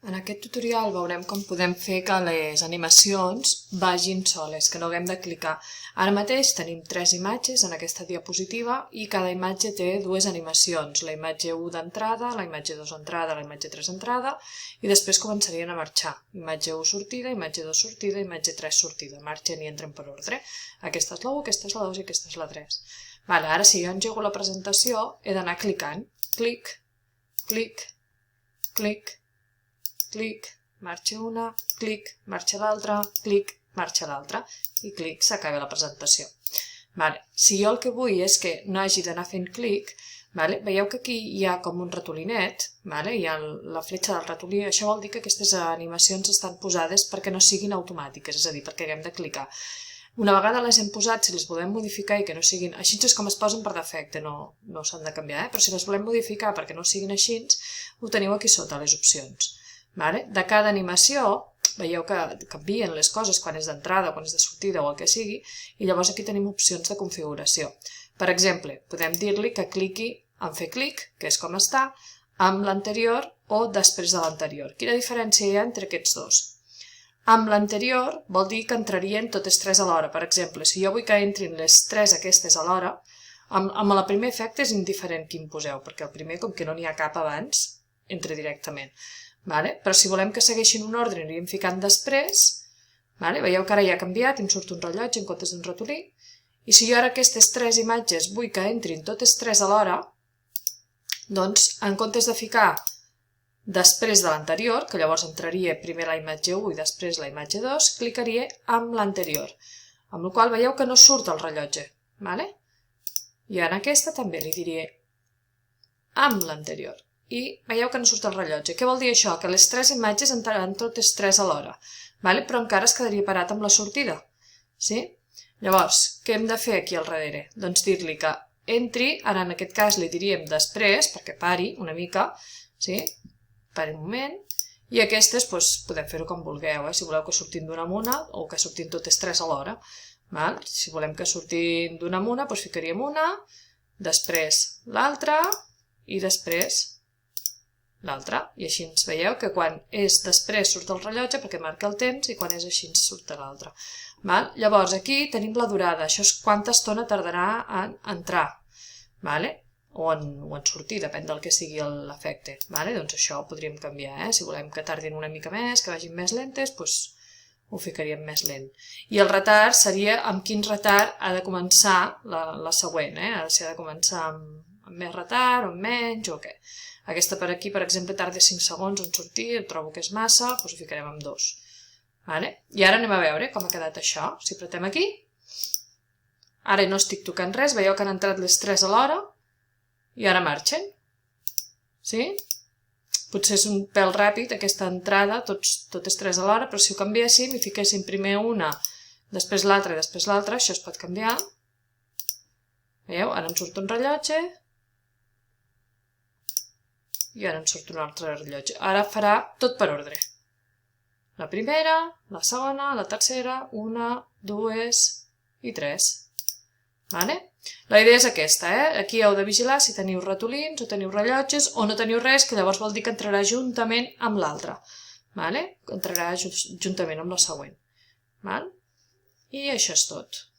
En aquest tutorial veurem com podem fer que les animacions vagin soles, que no haguem de clicar. Ara mateix tenim 3 imatges en aquesta diapositiva i cada imatge té 2 animacions, la imatge 1 d'entrada, la imatge 2 d'entrada, la imatge 3 d'entrada i després començarien a marxar. Imatge 1 sortida, imatge 2 sortida, imatge 3 sortida. Marxen i entren per ordre. Aquesta és la 1, aquesta és la 2 i aquesta és la 3. Ara, si jo engego la presentació, he d'anar clicant. Clic, clic, clic, clic, marxa una, clic, marxa l'altra, clic, marxa l'altra i clic, s'acaba la presentació. Si jo el que vull és que no hagi d'anar fent clic, veieu que aquí hi ha com un ratolinet, hi ha la fletxa del ratolí, això vol dir que aquestes animacions estan posades perquè no siguin automàtiques, és a dir, perquè haguem de clicar. Una vegada les hem posat, si les volem modificar i que no siguin... Així és com es posen per defecte, no s'han de canviar, però si les volem modificar perquè no siguin així, ho teniu aquí sota, les opcions. De cada animació, veieu que canvien les coses quan és d'entrada, quan és de sortida o el que sigui, i llavors aquí tenim opcions de configuració. Per exemple, podem dir-li que cliqui en fer clic, que és com està, amb l'anterior o després de l'anterior. Quina diferència hi ha entre aquests dos? Amb l'anterior vol dir que entrarien totes 3 alhora. Per exemple, si jo vull que entrin les 3 aquestes alhora, amb el primer efecte és indiferent quin poseu, perquè el primer, com que no n'hi ha cap abans, entra directament. Però si volem que segueixin un ordre, aniríem ficant després. Veieu que ara ja ha canviat, em surt un rellotge en comptes d'un ratolí. I si jo ara aquestes 3 imatges vull que entrin totes 3 alhora, doncs en comptes de ficar després de l'anterior, que llavors entraria primer la imatge 1 i després la imatge 2, clicaria amb l'anterior, amb la qual veieu que no surt el rellotge. I en aquesta també li diria amb l'anterior. I veieu que no surt el rellotge. Què vol dir això? Que les 3 imatges entraran totes 3 alhora, però encara es quedaria parat amb la sortida. Llavors, què hem de fer aquí al darrere? Doncs dir-li que entri, ara en aquest cas li diríem després, perquè pari una mica, pari un moment, i aquestes podem fer-ho com vulgueu, si voleu que surtin d'una en una o que surtin totes 3 alhora. Si volem que surtin d'una en una, doncs ficaríem una, després l'altra i després l'altra. I així ens veieu que quan és després surt el rellotge perquè marca el temps i quan és així surt l'altre. Llavors aquí tenim la durada, això és quanta estona tardarà en entrar o en sortir, depèn del que sigui l'efecte. Doncs això ho podríem canviar, si volem que tardin una mica més, que vagin més lentes, doncs ho ficaríem més lent. I el retard seria amb quin retard ha de començar la següent, si ha de començar amb més retard o amb menys o què. Aquesta per aquí, per exemple, tarda 5 segons en sortir, trobo que és massa, doncs ho ficarem amb 2. I ara anem a veure com ha quedat això. Si apretem aquí, ara no estic tocant res, veieu que han entrat les 3 alhora i ara marxen. Potser és un pèl ràpid aquesta entrada, totes 3 alhora, però si ho canviéssim i fiquéssim primer una, després l'altra i després l'altra, això es pot canviar. Veieu? Ara em surt un rellotge i ara em surt un altre rellotge. Ara farà tot per ordre. La primera, la segona, la tercera, 1, 2 i 3. La idea és aquesta, aquí heu de vigilar si teniu ratolins o teniu rellotges o no teniu res, que llavors vol dir que entrarà juntament amb l'altra. Entrarà juntament amb la següent. I això és tot.